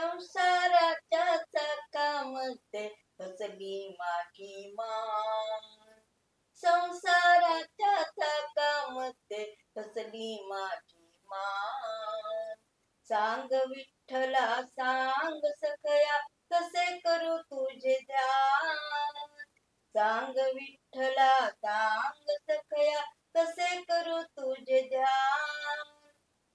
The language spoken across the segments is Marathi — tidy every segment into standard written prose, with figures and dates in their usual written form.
संसाराच्या चाकामध्ये फसली माझी मान. संसाराच्या चाकामध्ये फसली माझी मान. सांग विठ्ठला सांग सखया कसे करू तुझे ध्यान. सांग विठ्ठला सांग सखया कसे करू तुझे ध्यान.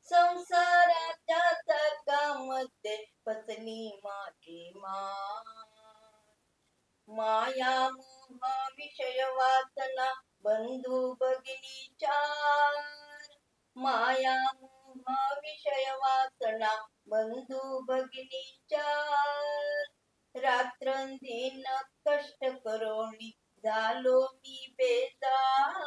संसाराच्या चाकामध्ये फसली माझी मान. माया मोह विषय वासना बंधू भगिनी चार. माया मोह विषय वासना बंधू भगिनी चार. रात्रंदिन कष्ट करोनी झालो मी बेजार.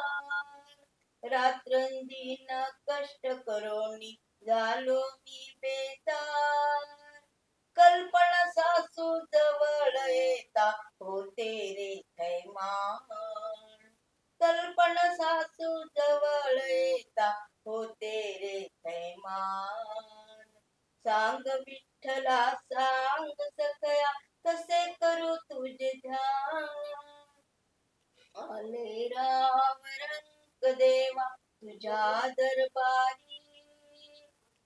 रात्रंदिन कष्ट करोनी झालो मी बेजार. कल्पना सासू जवळ येता होते रे थैमान. कल्पना सासू जवळ येता होते रे थैमान. सांग विठ्ठला सांग सखया कसे करू तुझे ध्यान. आले राम रंग देवा तुझ्या दरबारी.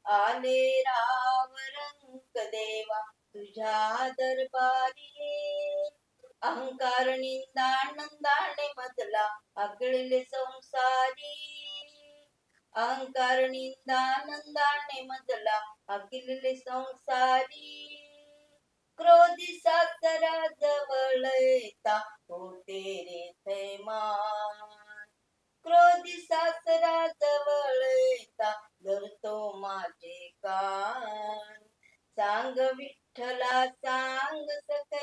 आले राम रंग देवा तुझ्या दरबारी. अहंकार निंदानंदाने मजला आगळले संसारी. अहंकार निंदानंदाने मजला आगळले संसारी. क्रोधी सासरा जवळ येता होते रे थैमान. क्रोधी सासरा जवळ येता धरतो माझे कान. सांग विठ्ठला सांग सखया